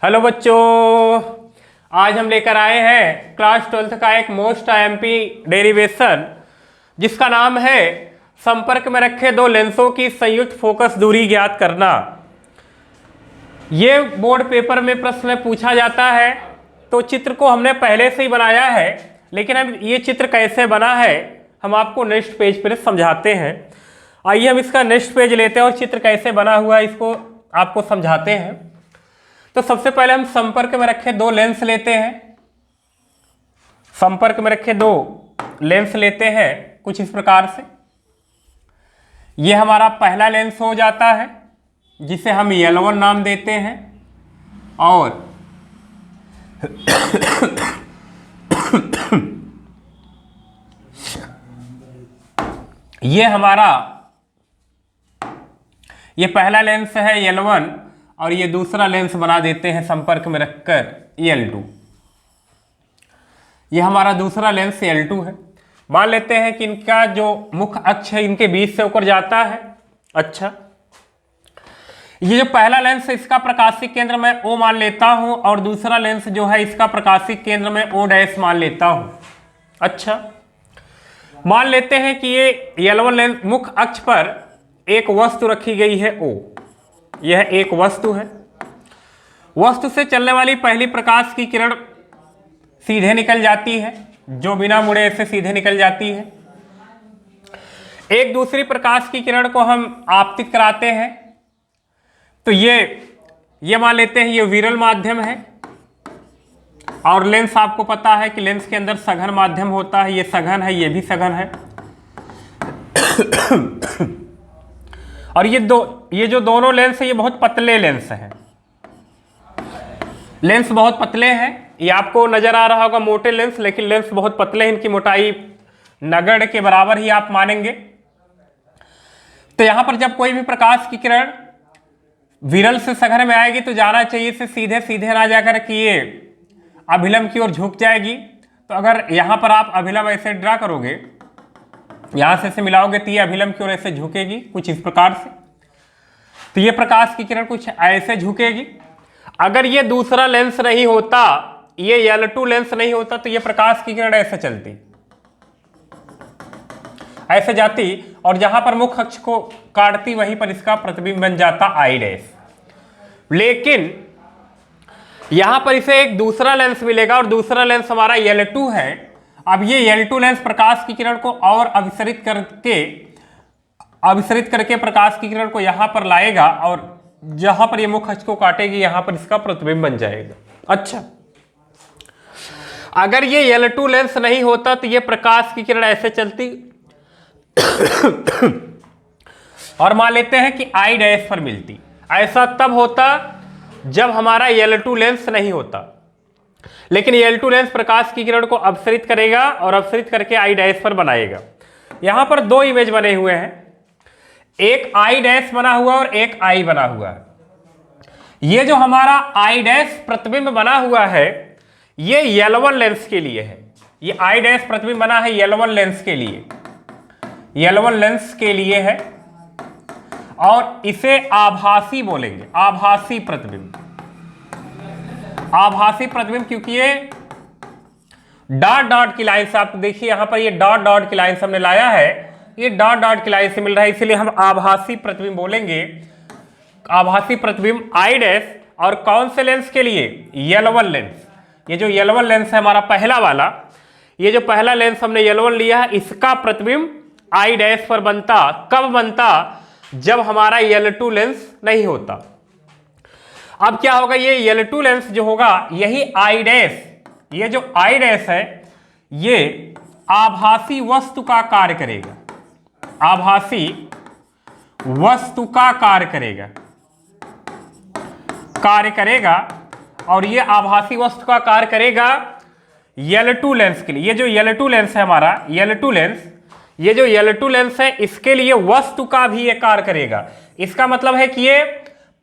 Hello बच्चों, आज हम लेकर आए हैं क्लास 12th का एक मोस्ट आईएमपी डेरिवेशन जिसका नाम है संपर्क में रखे दो लेंसों की संयुक्त फोकस दूरी ज्ञात करना। ये बोर्ड पेपर में प्रश्न में पूछा जाता है, तो चित्र को हमने पहले से ही बनाया है, लेकिन अब ये चित्र कैसे बना है हम आपको नेक्स्ट पेज पर समझाते हैं। आइए हम इसका नेक्स्ट पेज लेते हैं और चित्र कैसे बना हुआ है इसको आपको समझाते हैं। तो सबसे पहले हम संपर्क में रखे दो लेंस लेते हैं। संपर्क में रखे दो लेंस लेते हैं कुछ इस प्रकार से। ये हमारा पहला लेंस हो जाता है जिसे हम L1 नाम देते हैं, और ये पहला लेंस है L1 और ये दूसरा लेंस बना देते हैं संपर्क में रखकर L2। ये हमारा दूसरा लेंस L2 है। मान लेते हैं कि इनका जो मुख्य अक्ष है इनके बीच से होकर जाता है। अच्छा, ये जो पहला लेंस है इसका प्रकाशिक केंद्र मैं O मान लेता हूं, और दूसरा लेंस जो है इसका प्रकाशिक केंद्र मैं O' मान लेता हूं। अच्छा, मान लेते हैं कि ये L1 लेंस मुख्य अक्ष पर एक वस्तु रखी गई है O। यह एक वस्तु है। वस्तु से चलने वाली पहली प्रकाश की किरण सीधे निकल जाती है, जो बिना मुड़े से सीधे निकल जाती है। एक दूसरी प्रकाश की किरण को हम आपतित कराते हैं, तो ये मान लेते हैं ये विरल माध्यम है, और लेंस आपको पता है कि लेंस के अंदर सघन माध्यम होता है। ये सघन है, ये भी सघन है। और ये जो दोनों लेंस है ये बहुत पतले लेंस हैं। लेंस बहुत पतले हैं। ये आपको नजर आ रहा होगा मोटे लेंस, लेकिन लेंस बहुत पतले हैं। इनकी मोटाई नगण्य के बराबर ही आप मानेंगे। तो यहां पर जब कोई भी प्रकाश की किरण विरल से सघन में आएगी तो जाना चाहिए इसे सीधे सीधे ना जाकर कि ये अभिलंब की ओर झुक जाएगी। तो अगर यहां पर आप अभिलंब ऐसे ड्रा करोगे, यहां से मिलाओगे तो ये अभिलंब की ओर ऐसे झुकेगी कुछ इस प्रकार से। तो ये प्रकाश की किरण कुछ ऐसे झुकेगी। अगर ये दूसरा लेंस नहीं होता, ये L2 लेंस नहीं होता, तो ये प्रकाश की किरण ऐसे चलती, ऐसे जाती, और जहां पर मुख्य अक्ष को काटती वहीं पर इसका प्रतिबिंब बन जाता I'। लेकिन यहां पर इसे एक दूसरा लेंस मिलेगा, और दूसरा लेंस हमारा L2 है। अब ये L2 लेंस प्रकाश की किरण को और अभिसरित करके प्रकाश की किरण को यहां पर लाएगा, और जहां पर ये मुख्य अक्ष को काटेगी यहां पर इसका प्रतिबिंब बन जाएगा। अच्छा, अगर ये L2 लेंस नहीं होता तो ये प्रकाश की किरण ऐसे चलती और मान लेते हैं कि I' पर मिलती। ऐसा तब होता जब हमारा L2 लेंस नहीं होता, लेकिन L2 लेंस प्रकाश की किरण को अपसरित करेगा और अपसरित करके I' पर बनाएगा। यहां पर दो इमेज बने हुए हैं, एक I' बना हुआ और एक I बना हुआ है। ये जो हमारा I' प्रतिबिंब बना हुआ है ये L1 लेंस के लिए है। ये I' प्रतिबिंब बना है L1 लेंस के लिए, L1 लेंस के लिए है, और इसे आभासी बोलेंगे, आभासी प्रतिबिंब। आभासी प्रतिबिंब क्योंकि ये डॉट डॉट की लाइन से, आप देखिए यहां पर ये डॉट डॉट की लाइन से हमने लाया है, ये डॉट डॉट की लाइन से मिल रहा है, इसलिए हम आभासी प्रतिबिंब बोलेंगे। आभासी प्रतिबिंब I', और कौन से लेंस के लिए? L1 lens. ये जो L1 लेंस है हमारा पहला वाला, ये जो पहला लेंस हमने L1 लिया है, इसका प्रतिबिंब I' पर बनता। कब बनता? जब हमारा L2 लेंस नहीं होता। अब क्या होगा, ये L2 लेंस जो होगा यही I', ये जो I' है ये आभासी वस्तु का कार्य करेगा, आभासी वस्तु का कार्य करेगा, और ये आभासी वस्तु का कार्य करेगा L2 लेंस के लिए। ये जो L2 लेंस है हमारा, L2 लेंस, ये जो L2 लेंस है इसके लिए वस्तु का भी ये कार्य करेगा। इसका मतलब है कि ये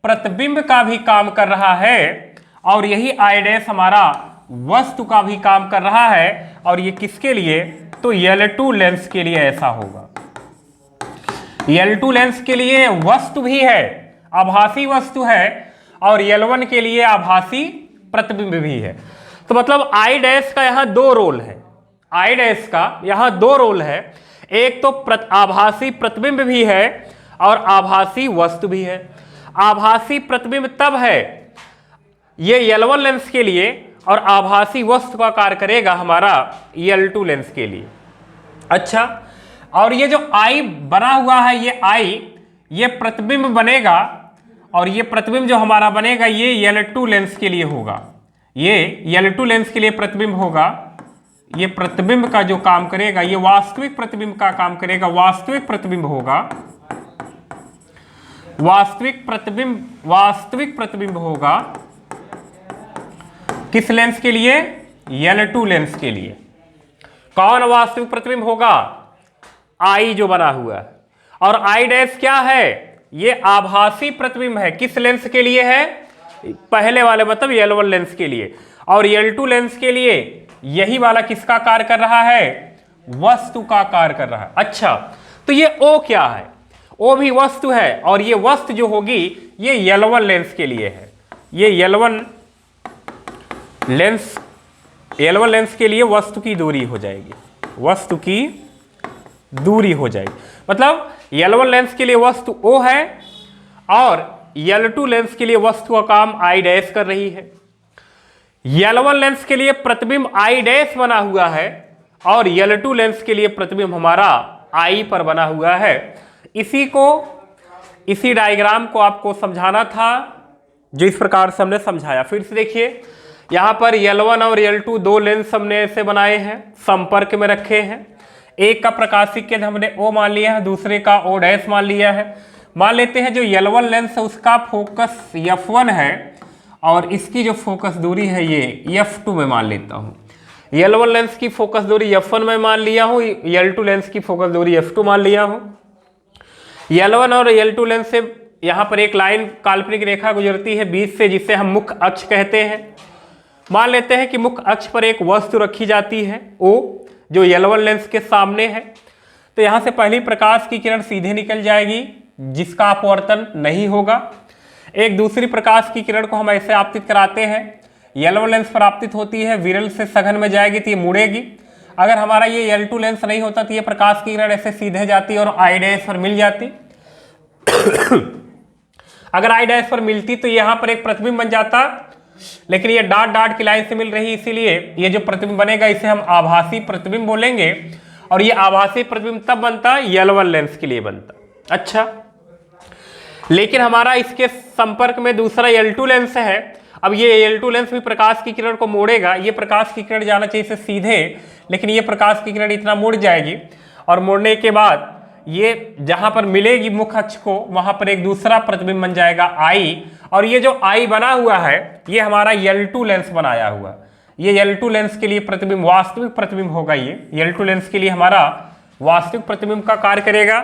प्रतिबिंब का भी काम कर रहा है, और यही I' हमारा वस्तु का भी काम कर रहा है। और ये किसके लिए? तो L2 लेंस के लिए ऐसा होगा। L2 लेंस के लिए वस्तु भी है, आभासी वस्तु है, और L1 के लिए आभासी प्रतिबिंब भी है। तो मतलब I डैश का यहाँ दो रोल है, I डैश का यहाँ दो रोल है, एक तो आभासी प्रतिबिंब भी है और आभासी वस्तु भी है। आभासी प्रतिबिंब तब है ये L1 लेंस के लिए और आभासी वस्तु का कार्य करेगा हमारा L2 लेंस के लिए। अच्छा, और ये जो I बना हुआ है, ये I ये प्रतिबिंब बनेगा और ये प्रतिबिंब जो हमारा बनेगा ये L2 लेंस के लिए होगा, ये L2 लेंस के लिए प्रतिबिंब होगा। ये प्रतिबिंब का जो काम करेगा ये वास्तविक प्रतिबिंब का काम करेगा, वास्तविक प्रतिबिंब होगा, वास्तविक प्रतिबिंब होगा किस लेंस के लिए? L2 लेंस के लिए। कौन वास्तविक प्रतिबिंब होगा? I जो बना हुआ है। और I डैश क्या है? ये आभासी प्रतिबिंब है, किस लेंस के लिए है? पहले वाले मतलब L1 लेंस के लिए। और L2 लेंस के लिए यही वाला किसका कार्य कर रहा है? वस्तु का कार्य कर रहा है। अच्छा, तो ये O क्या है? O भी वस्तु है और ये वस्तु जो होगी ये L1 लेंस के लिए है। ये L1 लेंस के लिए वस्तु की दूरी हो जाएगी, वस्तु की दूरी हो जाएगी। मतलब L1 लेंस के लिए वस्तु O है और L2 लेंस के लिए वस्तु का काम I डैश कर रही है। L1 लेंस के लिए प्रतिबिंब I डैश बना हुआ है और L2 लेंस के लिए प्रतिबिंब हमारा I पर बना हुआ है। इसी डायग्राम को आपको समझाना था जो इस प्रकार से हमने समझाया। फिर से देखिए, यहाँ पर L1 और L2 दो लेंस हमने ऐसे बनाए हैं, संपर्क में रखे हैं। एक का प्रकाशिक केंद्र हमने O मान लिया है, दूसरे का O डैश मान लिया है। मान लेते हैं जो L1 लेंस है उसका फोकस F1 है और इसकी जो फोकस दूरी है ये F2 में मान लेता हूँ। L1 लेंस की फोकस दूरी F1 में मान लिया हूँ, L2 लेंस की फोकस दूरी F2 मान लिया हूँ। L1 और L2 लेंस से यहाँ पर एक लाइन काल्पनिक रेखा गुजरती है बीच से, जिसे हम मुख्य अक्ष कहते हैं। मान लेते हैं कि मुख्य अक्ष पर एक वस्तु रखी जाती है O, जो L1 लेंस के सामने है। तो यहाँ से पहली प्रकाश की किरण सीधे निकल जाएगी जिसका अपवर्तन नहीं होगा। एक दूसरी प्रकाश की किरण को हम ऐसे आपतित कराते हैं, L1 लेंस पर आपतित होती है, विरल से सघन में जाएगी तो ये मुड़ेगी। अगर हमारा ये L2 लेंस नहीं होता तो ये प्रकाश की किरण ऐसे सीधे जाती और I डैश पर मिल जाती। अगर I डैश पर मिलती तो यहाँ पर एक प्रतिबिंब बन जाता, लेकिन ये डॉट डॉट की लाइन से मिल रही, इसीलिए ये जो प्रतिबिंब बनेगा इसे हम आभासी प्रतिबिंब बोलेंगे। और ये आभासी प्रतिबिंब तब बनता L1 लेंस के लिए बनता। अच्छा, लेकिन हमारा इसके संपर्क में दूसरा L2 लेंस है। अब ये L2 लेंस भी प्रकाश की किरण को मोड़ेगा। ये प्रकाश की किरण जाना चाहिए इसे सीधे, लेकिन ये प्रकाश की किरण इतना मुड़ जाएगी और मुड़ने के बाद ये जहां पर मिलेगी मुख्य अक्ष को वहां पर एक दूसरा प्रतिबिंब बन जाएगा I। और ये जो I बना हुआ है ये हमारा L2 लेंस बनाया हुआ, ये L2 लेंस के लिए प्रतिबिंब वास्तविक प्रतिबिंब होगा। ये L2 लेंस के लिए हमारा वास्तविक प्रतिबिंब का कार्य करेगा।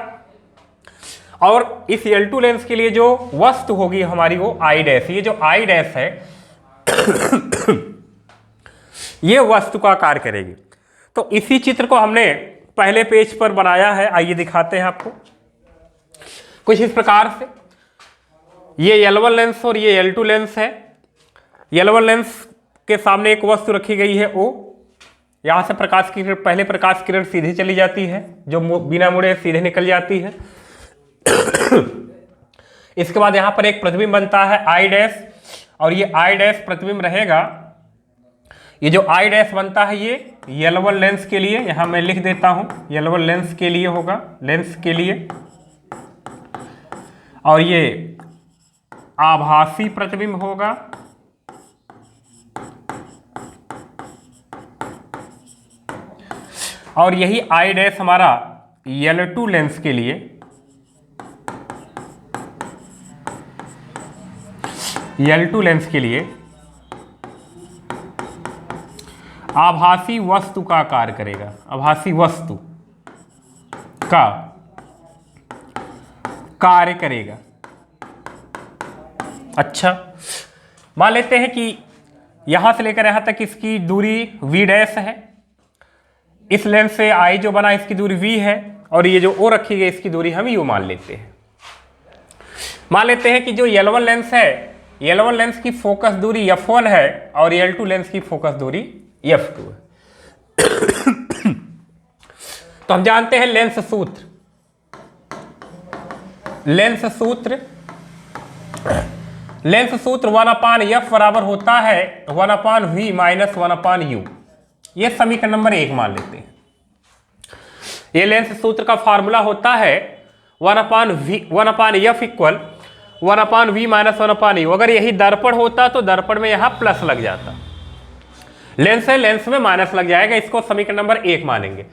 और इस L2 लेंस के लिए जो वस्तु होगी हमारी वो I डैश, ये जो I डैश है ये वस्तु का कार्य करेगी। तो इसी चित्र को हमने पहले पेज पर बनाया है, आइए दिखाते हैं आपको कुछ इस प्रकार से। ये L1 लेंस और ये L2 लेंस है। L1 लेंस के सामने एक वस्तु रखी गई है O, यहाँ से प्रकाश की पहले प्रकाश किरण सीधे चली जाती है, जो बिना मुड़े सीधे निकल जाती है। इसके बाद यहाँ पर एक प्रतिबिंब बनता है I डैश, और ये I डैश प्रतिबिंब रहेगा। ये जो I डैश बनता है ये L1 लेंस के लिए, यहाँ मैं लिख देता हूँ L1 लेंस के लिए होगा, लेंस के लिए। और ये आभासी प्रतिबिंब होगा। और यही I डैश हमारा L2 लेंस के लिए, L2 लेंस के लिए आभासी वस्तु का कार्य करेगा, आभासी वस्तु का कार्य करेगा। अच्छा, मान लेते हैं कि यहां से लेकर यहां तक इसकी दूरी V डैश है। इस लेंस से I जो बना इसकी दूरी V है और ये जो O रखी गई इसकी दूरी हम U मान लेते हैं। मान लेते हैं कि जो L1 लेंस है L1 लेंस की फोकस दूरी F1 है और L2 लेंस की फोकस दूरी F2 है। तो हम जानते हैं लेंस सूत्र, लेंस सूत्र 1/f बराबर होता है 1/v माइनस 1/u। ये समीकरण नंबर 1 मान लेते हैं। ये लेंस सूत्र का फॉर्मूला होता है 1/f equal 1/v minus 1/u। अगर यही दर्पण होता तो दर्पण में यहां प्लस लग जाता, लेंस है लेंस में माइनस लग जाएगा, इसको समीकरण नंबर 1 मानेंगे।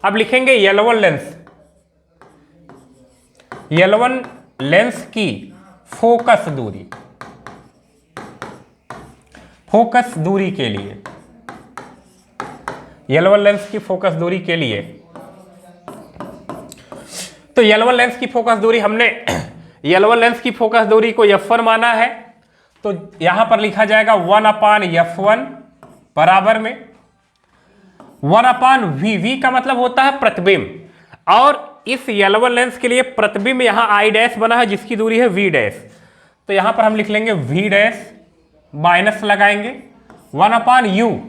अब लिखेंगे L1 लेंस की फोकस दूरी के लिए, L1 लेंस की फोकस दूरी के लिए, तो L1 लेंस की फोकस दूरी हमने L1 लेंस की फोकस दूरी को F1 माना है, तो यहां पर लिखा जाएगा 1/f1 बराबर में 1/v। v का मतलब होता है प्रतिबिंब, और इस L1 लेंस के लिए प्रतिबिंब यहां I डैश बना है जिसकी दूरी है v डैश, तो यहां पर हम लिख लेंगे v डैश माइनस लगाएंगे 1/u,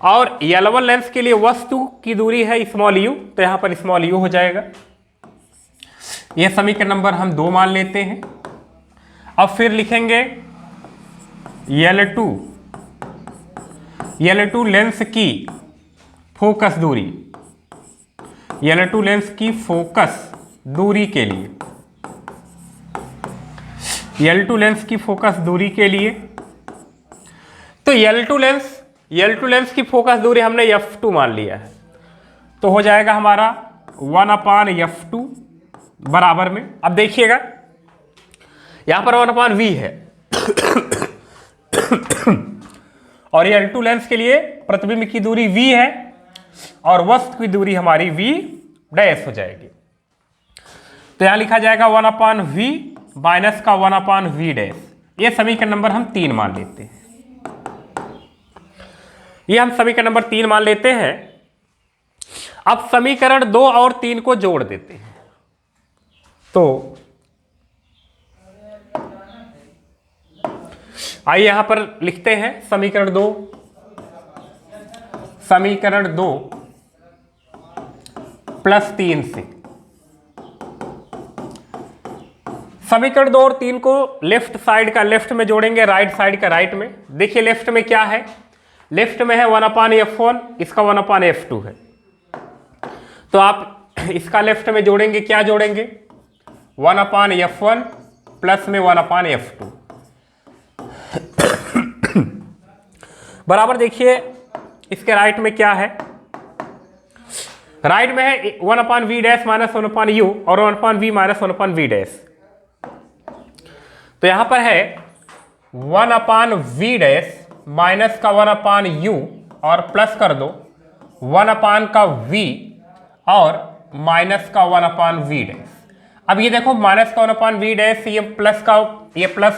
और L1 लेंस के लिए वस्तु की दूरी है स्मॉल u, तो यहां पर स्मॉल u हो जाएगा। यह समीकरण नंबर हम 2 मान लेते हैं। अब फिर लिखेंगे L2 लेंस की फोकस दूरी, L2 लेंस की फोकस दूरी के लिए, L2 लेंस की फोकस दूरी के लिए, तो L2 लेंस की फोकस दूरी हमने F2 मान लिया है, तो हो जाएगा हमारा 1/f2 बराबर में, अब देखिएगा यहां पर 1/v है और L2 लेंस के लिए प्रतिबिंब की दूरी v है और वस्तु की दूरी हमारी v डैश हो जाएगी, तो यहां लिखा जाएगा 1/v माइनस का 1/v डैश। ये समीकरण नंबर हम 3 मान लेते हैं। ये हम समीकरण नंबर 3 मान लेते हैं। अब समीकरण 2 और 3 को जोड़ देते हैं, तो आइए यहां पर लिखते हैं समीकरण 2 प्लस 3 से। समीकरण 2 और 3 को लेफ्ट साइड का लेफ्ट में जोड़ेंगे, राइट साइड का राइट में। देखिए लेफ्ट में क्या है, लेफ्ट में है 1/f1, इसका 1/f2 है, तो आप इसका लेफ्ट में जोड़ेंगे, क्या जोड़ेंगे 1/f1 प्लस में 1/f2 बराबर। देखिए इसके राइट में क्या है, राइट में है 1/v डैश माइनस 1/u और 1/v माइनस 1/v डैश, तो यहां पर है 1/v डैश माइनस का 1/u और प्लस कर दो 1/v और माइनस का 1/v डैश। अब ये देखो माइनस का 1/v डैश, ये प्लस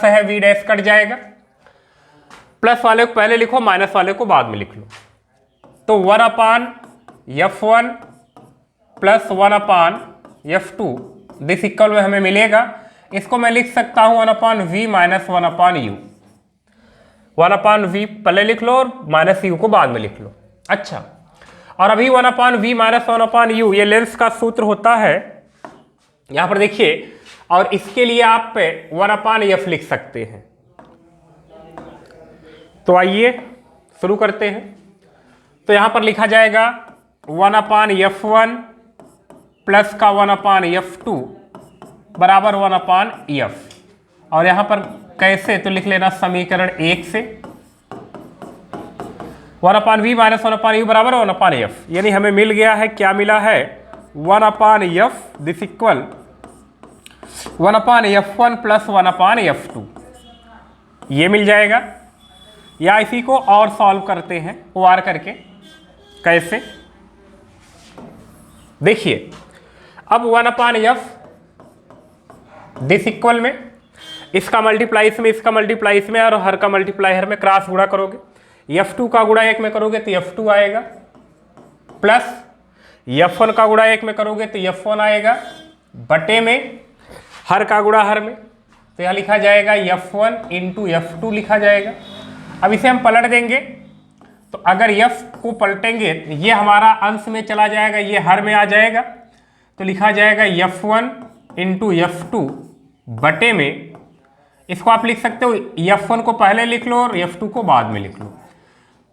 है, v डैश कट जाएगा, प्लस वाले को पहले लिखो, माइनस वाले को बाद में लिख लो, तो 1/f1 plus 1/f2 this equal में हमें मिलेगा, इसको मैं लिख सकता हूं 1/v माइनस 1/u। 1/v पहले लिख लो और माइनस u को बाद में लिख लो। अच्छा, और अभी 1/v माइनस 1/u ये लेंस का सूत्र होता है, यहां पर देखिए, और इसके लिए आप 1/f लिख सकते हैं। तो आइए शुरू करते हैं। तो यहां पर लिखा जाएगा 1/f1 प्लस का 1/f2 बराबर 1/f, और यहां पर कैसे, तो लिख लेना समीकरण 1 से 1/v माइनस 1/u बराबर 1/f, यानी हमें मिल गया है, क्या मिला है 1/f this equal 1/f1 plus 1/f2, ये मिल जाएगा। या इसी को और सॉल्व करते हैं OR करके, कैसे देखिए, अब 1/f दिस इक्वल में इसका मल्टीप्लाई इसमें, इसका मल्टीप्लाई इसमें, और हर का मल्टीप्लाई हर में क्रॉस गुणा करोगे, f2 का गुणा 1 में करोगे तो f2 आएगा, प्लस f1 का गुणा 1 में करोगे तो f1 आएगा, बटे में हर का गुणा हर में, तो यहाँ लिखा जाएगा F1 इंटू F2 लिखा जाएगा। अब इसे हम पलट देंगे, तो अगर F को पलटेंगे ये हमारा अंश में चला जाएगा, ये हर में आ जाएगा, तो लिखा जाएगा F1 इंटू F2 बटे में, इसको आप लिख सकते हो F1 को पहले लिख लो और F2 को बाद में लिख लो।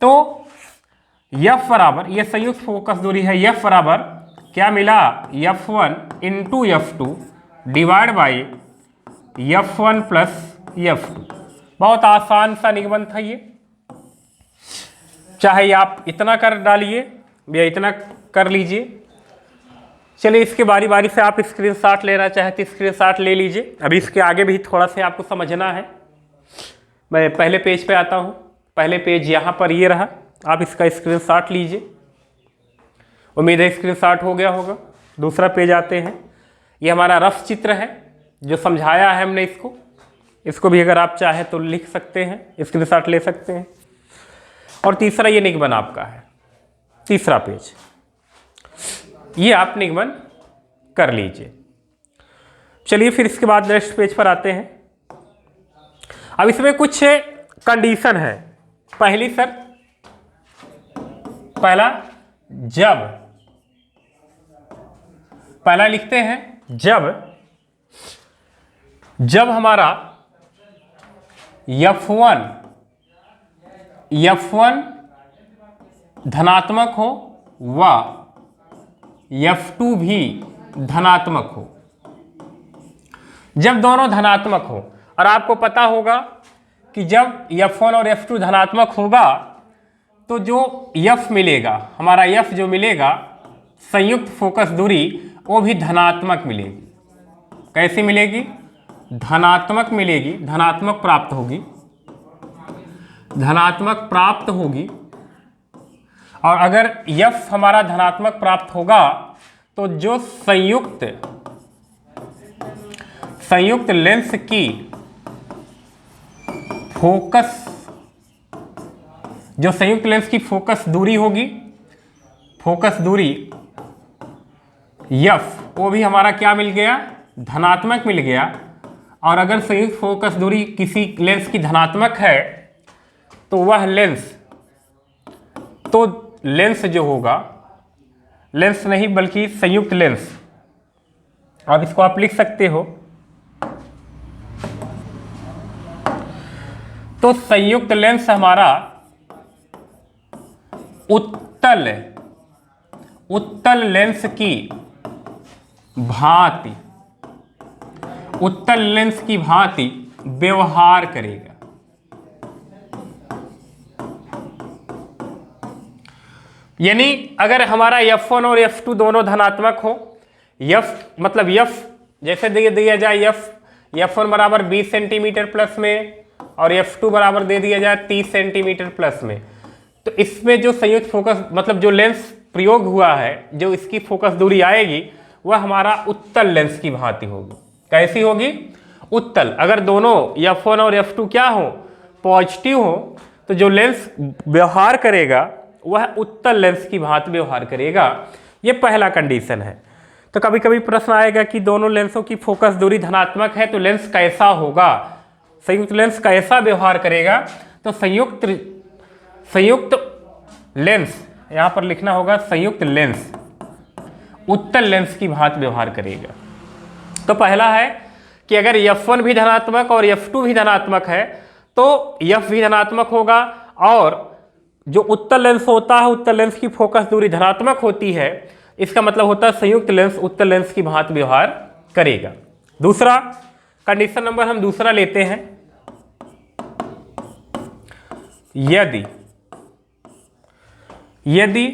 तो F बराबर, ये संयुक्त फोकस दूरी है, F बराबर क्या मिला, F1 into F2 divide by F1 plus F2। बहुत आसान सा निगमन था ये, चाहे आप इतना कर डालिए या इतना कर लीजिए। चलिए इसके बारी बारी से आप स्क्रीनशॉट लेना चाहे तो स्क्रीनशॉट ले लीजिए। अभी इसके आगे भी थोड़ा सा आपको समझना है। मैं पहले पेज पे आता हूँ, पहले पेज यहाँ पर ये रहा, आप इसका स्क्रीनशॉट लीजिए। उम्मीद है स्क्रीनशॉट हो गया होगा। दूसरा पेज आते हैं, ये हमारा रफ चित्र है जो समझाया है हमने इसको भी अगर आप चाहें तो लिख सकते हैं, स्क्रीनशॉट ले सकते हैं। और तीसरा ये निगमन आपका है, तीसरा पेज, ये आप निगमन कर लीजिए। चलिए फिर इसके बाद नेक्स्ट पेज पर आते हैं। अब इसमें कुछ कंडीशन है। पहली सर, पहला लिखते हैं जब हमारा F1 धनात्मक हो व F2 भी धनात्मक हो। जब दोनों धनात्मक हो, और आपको पता होगा कि जब F1 और F2 धनात्मक होगा तो जो F मिलेगा, हमारा F जो मिलेगा संयुक्त फोकस दूरी, वो भी धनात्मक मिलेगी। कैसी मिलेगी, धनात्मक मिलेगी, धनात्मक प्राप्त होगी। और अगर F हमारा धनात्मक प्राप्त होगा तो जो संयुक्त लेंस की फोकस दूरी होगी, फोकस दूरी F, वो भी हमारा क्या मिल गया, धनात्मक मिल गया। और अगर संयुक्त फोकस दूरी किसी लेंस की धनात्मक है तो वह लेंस जो होगा, लेंस नहीं बल्कि संयुक्त लेंस, अब इसको आप लिख सकते हो, तो संयुक्त लेंस हमारा उत्तल लेंस की भांति व्यवहार करेगा। यानी अगर हमारा F1 और F2 दोनों धनात्मक हो, F जैसे दिया जाए F1 बराबर 20 सेंटीमीटर प्लस में और F2 बराबर दे दिया जाए 30 सेंटीमीटर प्लस में, तो इसमें जो संयुक्त फोकस मतलब जो लेंस प्रयोग हुआ है, जो इसकी फोकस दूरी आएगी वह हमारा उत्तल लेंस की भांति होगी। कैसी होगी, उत्तल। अगर दोनों F1 और F2 क्या हो, पॉजिटिव हो, तो जो लेंस व्यवहार करेगा वह उत्तल लेंस की भांति व्यवहार करेगा। यह पहला कंडीशन है। तो कभी कभी प्रश्न आएगा कि दोनों लेंसों की फोकस दूरी धनात्मक है तो लेंस कैसा होगा, संयुक्त लेंस कैसा व्यवहार करेगा। तो संयुक्त लेंस, यहां पर लिखना होगा संयुक्त लेंस उत्तल लेंस की भांति व्यवहार करेगा। तो पहला है कि अगर F1 भी धनात्मक और F2 भी धनात्मक है तो F भी धनात्मक होगा, और जो उत्तल लेंस होता है, उत्तल लेंस की फोकस दूरी धनात्मक होती है, इसका मतलब होता है संयुक्त लेंस उत्तल लेंस की भांति व्यवहार करेगा। दूसरा कंडीशन नंबर हम दूसरा लेते हैं, यदि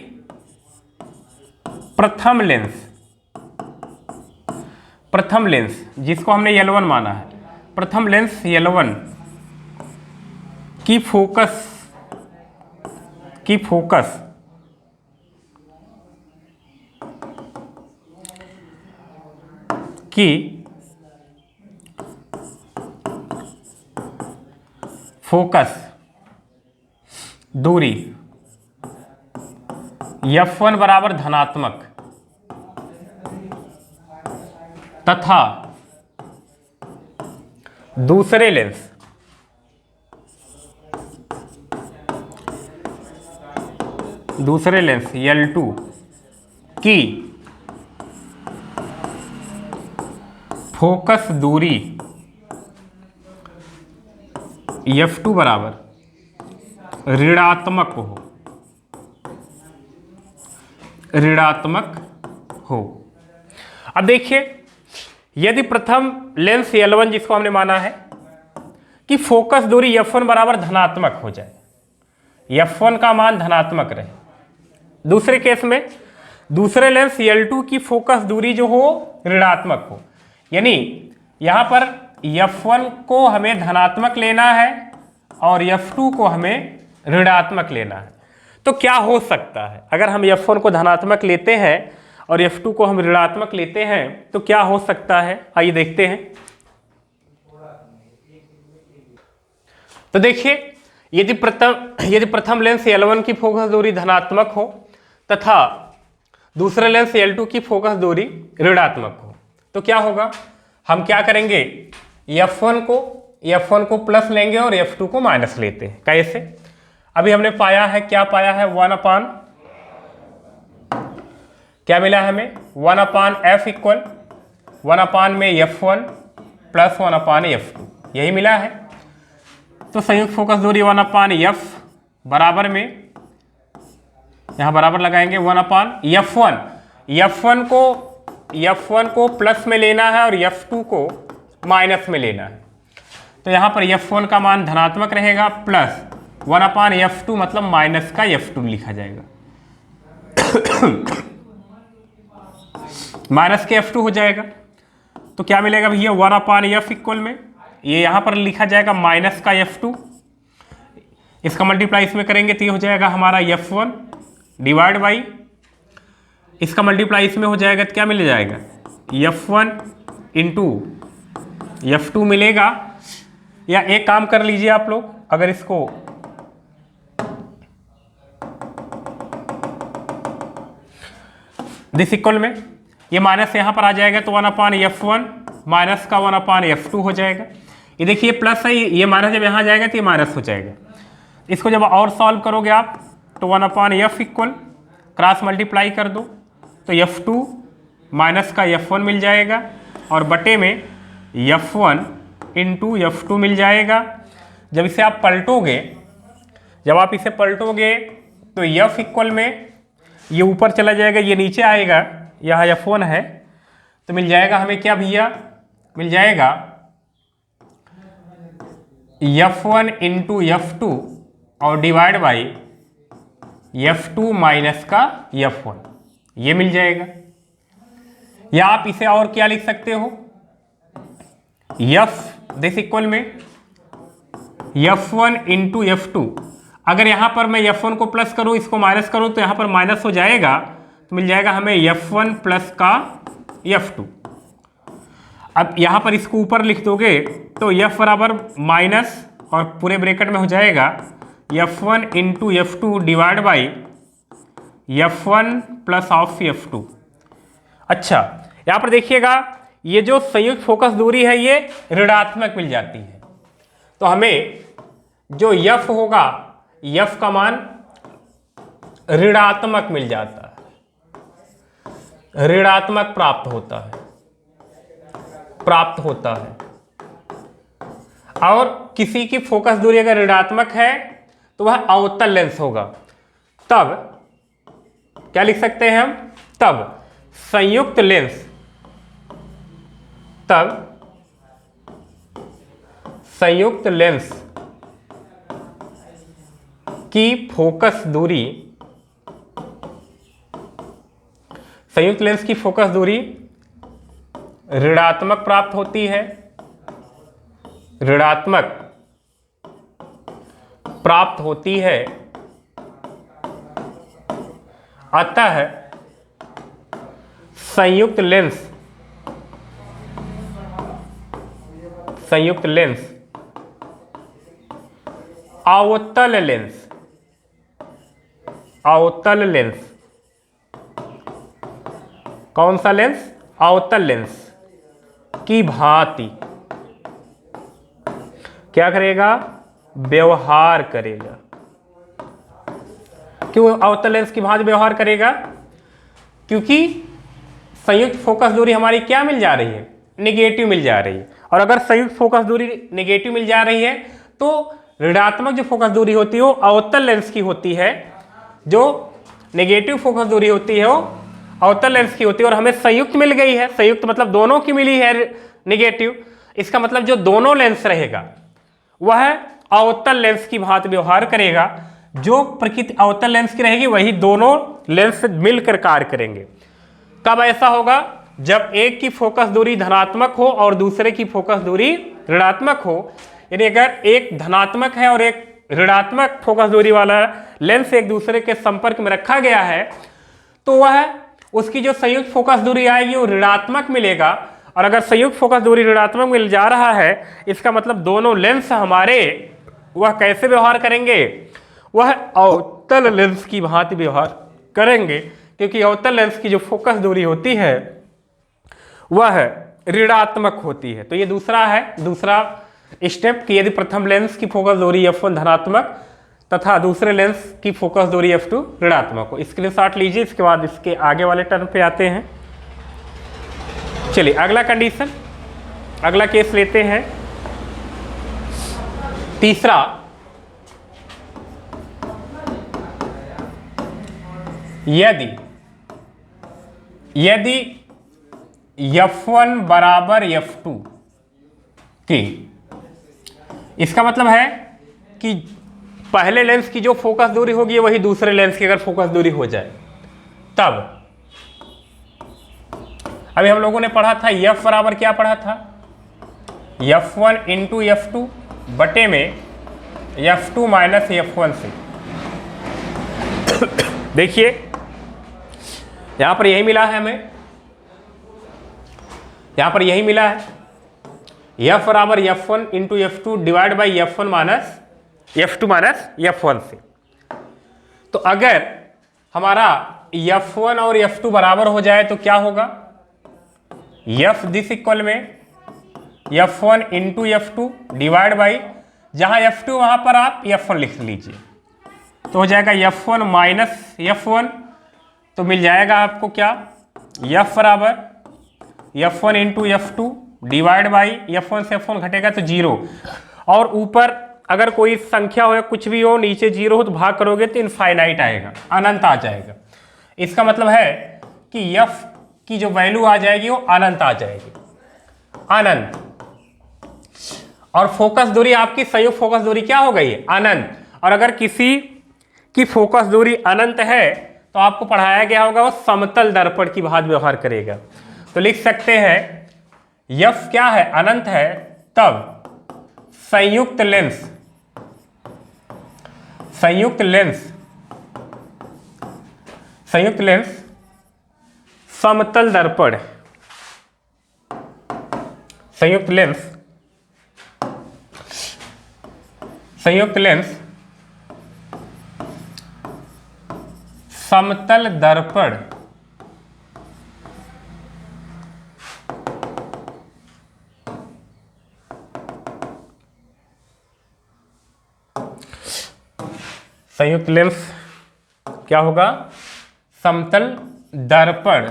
प्रथम लेंस जिसको हमने L1 माना है, प्रथम लेंस L1 की फोकस दूरी F1 बराबर धनात्मक तथा दूसरे लेंस L2 की फोकस दूरी F2 बराबर ऋणात्मक हो। अब देखिए, यदि प्रथम लेंस L1 जिसको हमने माना है कि फोकस दूरी F1 बराबर धनात्मक हो जाए, F1 का मान धनात्मक रहे। दूसरे केस में दूसरे लेंस L2 की फोकस दूरी जो हो ऋणात्मक हो, यानी यहां पर F1 को हमें धनात्मक लेना है और F2 को हमें ऋणात्मक लेना है। तो क्या हो सकता है, अगर हम F1 को धनात्मक लेते हैं और F2 को हम ऋणात्मक लेते हैं तो क्या हो सकता है, आइए देखते हैं। तो देखिए, यदि प्रथम लेंस L1 की फोकस दूरी धनात्मक हो तथा दूसरे लेंस L2 की फोकस दूरी ऋणात्मक हो, तो क्या होगा, हम क्या करेंगे, F1 को प्लस लेंगे और F2 को माइनस लेते हैं। कैसे, अभी हमने पाया है, क्या पाया है, 1/, क्या मिला है हमें, 1/f इक्वल 1/, में F1 प्लस 1/f2, यही मिला है। तो संयुक्त फोकस दूरी 1/f बराबर में, यहां बराबर लगाएंगे 1/f1। F1 को प्लस में लेना है और F2 को माइनस में लेना है। तो यहां पर F1 का मान धनात्मक रहेगा, प्लस 1/f2 मतलब माइनस का F2 लिखा जाएगा। माइनस के F2 हो जाएगा। तो क्या मिलेगा भैया, 1/f इक्वल में ये यहां पर लिखा जाएगा माइनस का F2, इसका मल्टीप्लाई इसमें करेंगे तो ये हो जाएगा हमारा F1 डिवाइड बाई, इसका मल्टीप्लाई इसमें हो जाएगा तो क्या मिल जाएगा, F1 इंटू F2 मिलेगा। या एक काम कर लीजिए आप लोग, अगर इसको दिस इक्वल में ये माइनस यहां पर आ जाएगा तो 1/f1 माइनस का 1/f2 हो जाएगा। ये देखिए प्लस है, ये माइनस जब यहां जाएगा तो ये माइनस हो जाएगा। इसको जब और सॉल्व करोगे आप तो 1/f इक्वल क्रॉस मल्टीप्लाई कर दो तो F2 माइनस का F1 मिल जाएगा और बटे में F1 इंटू F2 मिल जाएगा। जब इसे आप पलटोगे, जब आप इसे पलटोगे तो F इक्वल में ये ऊपर चला जाएगा, ये नीचे आएगा, यहाँ F1 है तो मिल जाएगा हमें क्या भैया, मिल जाएगा F1 इंटू F2 और डिवाइड बाई F2 माइनस का F1, ये मिल जाएगा। या आप इसे और क्या लिख सकते हो, F दिस इक्वल में F1 इंटू F2, अगर यहां पर मैं F1 को प्लस करूं इसको माइनस करूं तो यहां पर माइनस हो जाएगा, तो मिल जाएगा हमें F1 प्लस का F2। अब यहां पर इसको ऊपर लिख दोगे तो F बराबर माइनस और पूरे ब्रैकेट में हो जाएगा F1 into F2 divide by F1 plus of F2। अच्छा, यहां पर देखिएगा ये जो संयुक्त फोकस दूरी है ये ऋणात्मक मिल जाती है, तो हमें जो F होगा, F का मान ऋणात्मक मिल जाता है, ऋणात्मक प्राप्त होता है। और किसी की फोकस दूरी अगर ऋणात्मक है तो वह अवतल लेंस होगा। तब क्या लिख सकते हैं हम, तब संयुक्त लेंस की फोकस दूरी, संयुक्त लेंस की फोकस दूरी ऋणात्मक प्राप्त होती है, ऋणात्मक प्राप्त होती है। अतः संयुक्त लेंस अवतल लेंस, कौन सा लेंस, अवतल लेंस की भांति क्या करेगा? व्यवहार करेगा। क्यों अवतल लेंस की भांति व्यवहार करेगा? क्योंकि संयुक्त फोकस दूरी हमारी क्या मिल जा रही है? नेगेटिव मिल जा रही है। और अगर संयुक्त फोकस दूरी नेगेटिव मिल जा रही है तो ऋणात्मक जो फोकस दूरी होती है वो अवतल लेंस की होती है, जो नेगेटिव फोकस दूरी होती है वो अवतल लेंस की होती है। और हमें संयुक्त मिल गई है, संयुक्त मतलब दोनों की मिली है नेगेटिव। इसका मतलब जो दोनों लेंस रहेगा वह अवतल लेंस की भांति व्यवहार करेगा। जो प्रकृति अवतल लेंस की रहेगी वही दोनों लेंस मिलकर कार्य करेंगे। कब ऐसा होगा? जब एक की फोकस दूरी धनात्मक हो और दूसरे की फोकस दूरी ऋणात्मक हो। यानी अगर एक धनात्मक है और एक ऋणात्मक फोकस दूरी वाला लेंस एक दूसरे के संपर्क में रखा गया है तो वह उसकी जो संयुक्त फोकस दूरी आएगी वो ऋणात्मक मिलेगा। और अगर संयुक्त फोकस दूरी ऋणात्मक मिल जा रहा है इसका मतलब दोनों लेंस हमारे वह कैसे व्यवहार करेंगे? वह अवतल लेंस की भांति व्यवहार करेंगे, क्योंकि अवतल लेंस की जो फोकस दूरी होती है वह ऋणात्मक होती है। तो ये दूसरा है, दूसरा स्टेप कि यदि प्रथम लेंस की फोकस दूरी f1 धनात्मक तथा दूसरे लेंस की फोकस दूरी f2 ऋणात्मक हो। स्क्रीनशॉट लीजिए, इसके बाद इसके आगे वाले टर्म पे आते हैं। चलिए अगला कंडीशन, अगला केस लेते हैं तीसरा। यदि f1 बराबर f2 की, इसका मतलब है कि पहले लेंस की जो फोकस दूरी होगी वही दूसरे लेंस की अगर फोकस दूरी हो जाए तब। अभी हम लोगों ने पढ़ा था f बराबर क्या पढ़ा था? f1 इंटू f2 बटे में f2 माइनस f1 से। देखिए यहां पर यही मिला है हमें, यहां पर यही मिला है f बराबर f1 into f2 divide by f1 minus f2 minus f1 से। तो अगर हमारा f1 और f2 बराबर हो जाए तो क्या होगा? f दिस इक्वल में f1 into f2 divide by, जहां f2 वहां पर आप f1 लिख लीजिए तो हो जाएगा f1 माइनस f1। तो मिल जाएगा आपको क्या? f बराबर f1 into f2 divide by f1 से f1 घटेगा तो 0। और ऊपर अगर कोई संख्या हो या कुछ भी हो, नीचे 0 हो तो भाग करोगे तो इनफाइनाइट आएगा, अनंत आ जाएगा। इसका मतलब है कि f की जो वैल्यू आ जाएगी वो अनंत आ जाएगी, अनंत। और फोकस दूरी आपकी संयुक्त फोकस दूरी क्या हो गई है? अनंत। और अगर किसी की फोकस दूरी अनंत है तो आपको पढ़ाया गया होगा वो समतल दर्पण की भांति व्यवहार करेगा। तो लिख सकते हैं f क्या है? अनंत है, तब संयुक्त लेंस, संयुक्त लेंस, संयुक्त लेंस समतल दर्पण, संयुक्त लेंस, संयुक्त लेंस समतल दर्पण संयुक्त लेंस क्या होगा? समतल दर्पण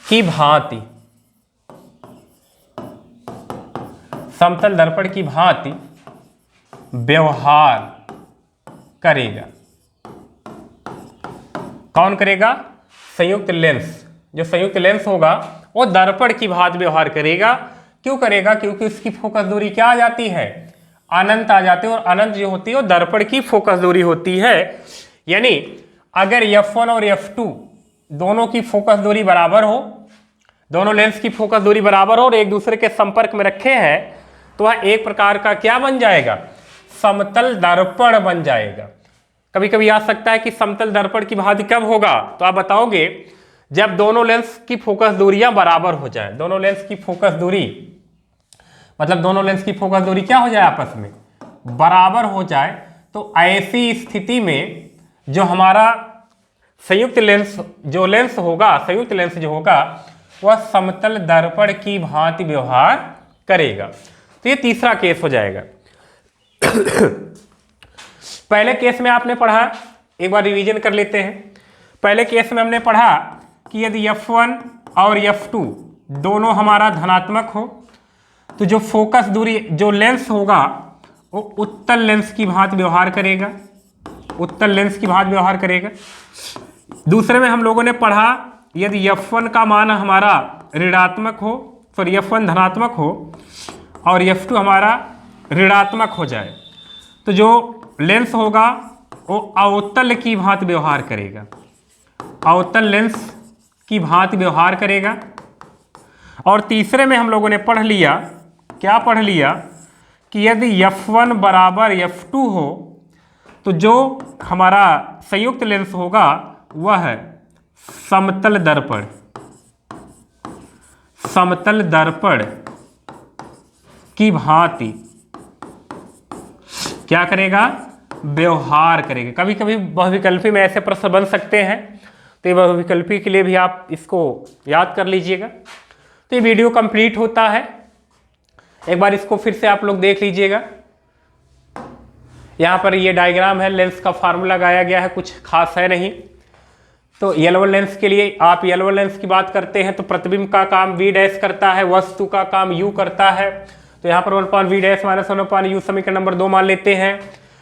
की भांति, समतल दर्पण की भांति व्यवहार करेगा। कौन करेगा? संयुक्त लेंस। जो संयुक्त लेंस होगा वो दर्पण की भांति व्यवहार करेगा। क्यों करेगा? क्योंकि उसकी फोकस दूरी क्या आ जाती है? अनंत आ जाती है। और अनंत जो होती है वो दर्पण की फोकस दूरी होती है। यानी अगर f1 और f2 दोनों की फोकस दूरी बराबर हो, दोनों लेंस की फोकस दूरी बराबर हो और एक दूसरे के संपर्क में रखे हैं तो वह एक प्रकार का क्या बन जाएगा? समतल दर्पण बन जाएगा। कभी कभी आ सकता है कि समतल दर्पण की भांति कब होगा? तो आप बताओगे जब दोनों लेंस की फोकस दूरियां बराबर हो जाए। दोनों लेंस की फोकस दूरी मतलब दोनों लेंस की फोकस दूरी क्या हो जाए? आपस में बराबर हो जाए। तो ऐसी स्थिति में जो हमारा संयुक्त लेंस जो लेंस होगा, संयुक्त लेंस जो होगा वह समतल दर्पण की भांति व्यवहार करेगा। तो ये तीसरा केस हो जाएगा। पहले केस में आपने पढ़ा, एक बार रिवीजन कर लेते हैं। पहले केस में हमने पढ़ा कि यदि F1 और F2 दोनों हमारा धनात्मक हो तो जो फोकस दूरी, जो लेंस होगा वो उत्तल लेंस की भांति व्यवहार करेगा, उत्तल लेंस की भांति व्यवहार करेगा। दूसरे में हम लोगों ने पढ़ा यदि F1 का मान हमारा ऋणात्मक हो, सॉरी F1 धनात्मक हो और F2 हमारा ऋणात्मक हो जाए तो जो लेंस होगा वो अवतल की भांति व्यवहार करेगा, अवतल लेंस की भांति व्यवहार करेगा। और तीसरे में हम लोगों ने पढ़ लिया, क्या पढ़ लिया कि यदि F1 बराबर F2 हो तो जो हमारा संयुक्त लेंस होगा वह है समतल दर्पण, समतल दर्पण की भांति क्या करेगा, व्यवहार करेगा। कभी कभी बहुविकल्पी में ऐसे प्रश्न बन सकते हैं, तो ये बहुविकल्पी के लिए भी आप इसको याद कर लीजिएगा। तो ये वीडियो कंप्लीट होता है, एक बार इसको फिर से आप लोग देख लीजिएगा। यहाँ पर ये डायग्राम है, लेंस का फार्मूला लगाया गया है, कुछ खास है नहीं। तो येलो लेंस के लिए आप येलो लेंस की बात करते हैं तो प्रतिबिंब का काम V डैश करता है, वस्तु का काम U करता है। तो यहाँ पर 1/V डैश माइनस 1/U समीकरण नंबर 2 मान लेते हैं।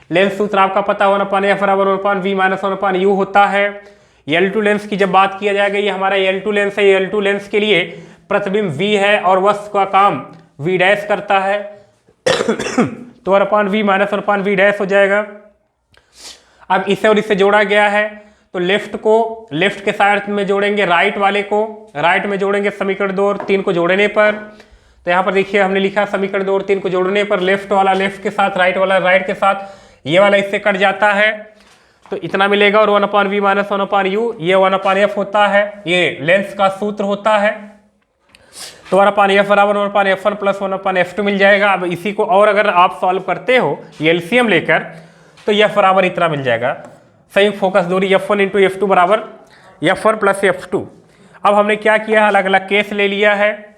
लेंस सूत्र आपका पता 1/F बराबर 1/V माइनस 1/U होता है। L2 लेंस की जब बात किया जाएगा, ये हमारा L2 लेंस है, L2 लेंस के लिए प्रतिबिंब V है और वस्तु का काम V डैश करता है। तो 1/V माइनस 1/V डैश हो जाएगा। अब इसे और इसे जोड़ा गया है तो लेफ्ट को लेफ्ट के साइड में जोड़ेंगे, राइट वाले को राइट में जोड़ेंगे समीकरण 2 और 3 को जोड़ने पर। तो यहाँ पर देखिए हमने लिखा समीकरण 2 और 3 को जोड़ने पर लेफ्ट वाला लेफ्ट के साथ, राइट वाला राइट के साथ, ये वाला इससे कट जाता है तो इतना मिलेगा। और 1/V माइनस 1/U ये 1/F होता है, ये लेंस का सूत्र होता है। तो 1/F बराबर 1/F1 प्लस 1/F2 मिल जाएगा। अब इसी को और अगर आप सॉल्व करते हो एलसीएम लेकर तो F बराबर इतना मिल जाएगा। संयुक्त फोकस दूरी F1 इंटू F2 बराबर F1 प्लस F2। अब हमने क्या किया, अलग अलग केस ले लिया है,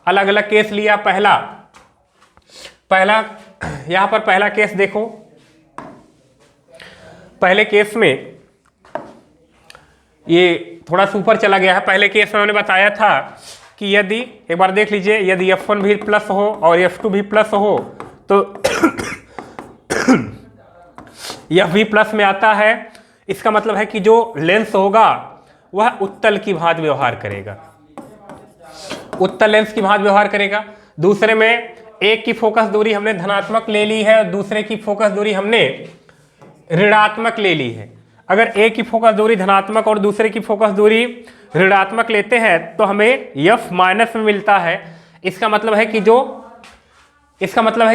अलग अलग केस लिया। पहला यहाँ पर पहला केस देखो, पहले केस में ये थोड़ा सा ऊपर चला गया है। पहले केस में हमने बताया था कि यदि एक बार देख लीजिए, यदि F1 भी प्लस हो और F2 भी प्लस हो तो यह भी प्लस में आता है। इसका मतलब है कि जो लेंस होगा वह उत्तल की भांति व्यवहार करेगा, उत्तल लेंस की भांति व्यवहार करेगा। दूसरे में एक की फोकस दूरी हमने धनात्मक ले ली है और दूसरे की फोकस दूरी हमने ऋणात्मक ले ली है। अगर एक की फोकस दूरी धनात्मक और दूसरे की फोकस दूरी ऋणात्मक लेते हैं तो हमें F माइनस में मिलता है। इसका मतलब है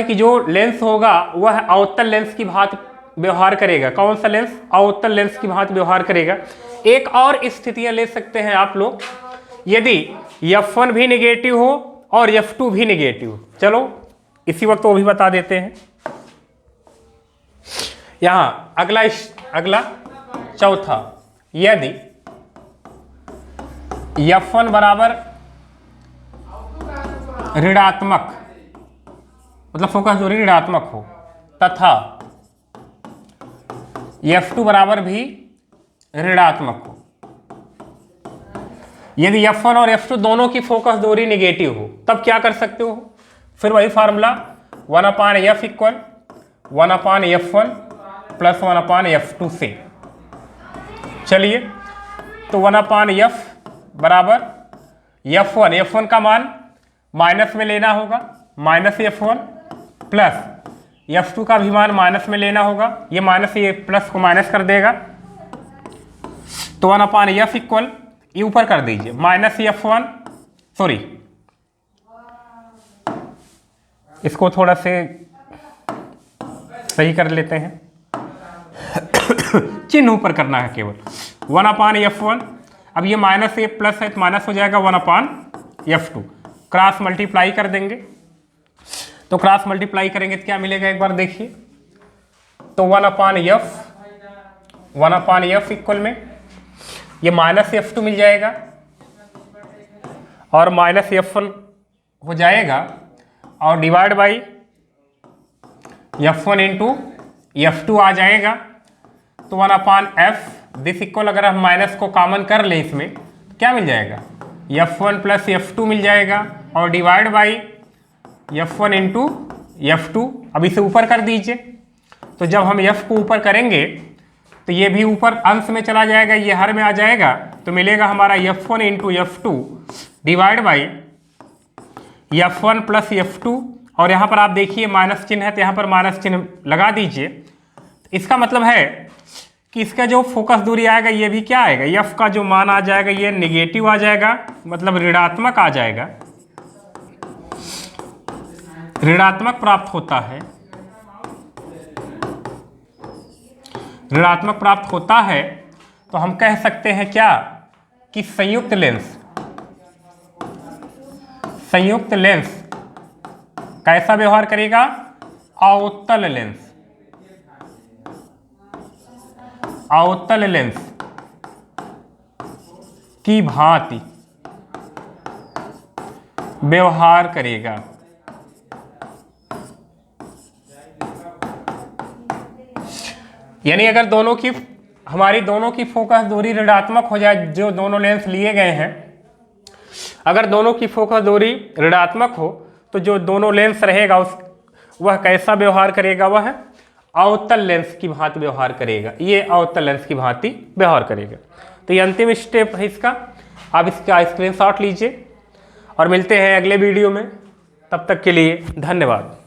कि जो लेंस होगा वह अवतल लेंस की भांति व्यवहार करेगा। कौन सा लेंस? अवतल लेंस की भांति व्यवहार करेगा। एक और स्थितियां ले सकते हैं आप लोग, यदि F1 भी नेगेटिव हो और F2 भी नेगेटिव हो। चलो इसी वक्त वो भी बता देते हैं। यहां अगला चौथा, यदि F1 बराबर ऋणात्मक, मतलब फोकस दूरी ऋणात्मक हो, तथा F2 बराबर भी ऋणात्मक हो। यदि F1 और F2 दोनों की फोकस दूरी नेगेटिव हो तब क्या कर सकते हो? फिर वही formula 1/F equal 1/F1 plus 1/F2 से। चलिए तो 1/F बराबर F1 का मान माइनस में लेना होगा, माइनस F1 प्लस F2 का भी मान माइनस में लेना होगा। ये माइनस ये प्लस को माइनस कर देगा तो 1/F इक्वल, ये ऊपर कर दीजिए, माइनस F1, सॉरी इसको थोड़ा से सही कर लेते हैं, चिन्ह ऊपर करना है केवल। 1/F1, अब ये माइनस ये प्लस है तो माइनस हो जाएगा 1/F2। क्रॉस मल्टीप्लाई कर देंगे तो क्रॉस मल्टीप्लाई करेंगे तो क्या मिलेगा एक बार देखिए। तो 1/F इक्वल में ये माइनस F2 मिल जाएगा और माइनस F1 हो जाएगा और divide by F1 into F2 आ जाएगा। तो 1/f दिस इक्वल, अगर हम माइनस को कॉमन कर ले इसमें तो क्या मिल जाएगा, F1 प्लस F2 मिल जाएगा और divide by F1 into F2। अब इसे ऊपर कर दीजिए, तो जब हम F को ऊपर करेंगे तो ये भी ऊपर अंश में चला जाएगा, ये हर में आ जाएगा, तो मिलेगा हमारा F1 into F2 divide by F1 plus F2। और यहाँ पर आप देखिए माइनस चिन्ह है, तो यहाँ पर माइनस चिन्ह लगा दीजिए। इसका मतलब है कि इसका जो फोकस दूरी आएगा ये भी क्या आएगा, F का जो मान आ जाएगा ये निगेटिव आ जाएगा, मतलब ऋणात्मक आ जाएगा, ऋणात्मक प्राप्त होता है, ऋणात्मक प्राप्त होता है। तो हम कह सकते हैं क्या कि संयुक्त लेंस कैसा व्यवहार करेगा, अवतल लेंस की भांति व्यवहार करेगा। यानी अगर हमारी दोनों की फोकस दूरी ऋणात्मक हो जाए, जो दोनों लेंस लिए गए हैं, अगर दोनों की फोकस दूरी ऋणात्मक हो तो जो दोनों लेंस रहेगा वह कैसा व्यवहार करेगा, वह अवतल लेंस की भांति व्यवहार करेगा। ये अवतल लेंस की भांति व्यवहार करेगा। तो ये अंतिम स्टेप है इसका, आप इसका स्क्रीनशॉट लीजिए और मिलते हैं अगले वीडियो में। तब तक के लिए धन्यवाद।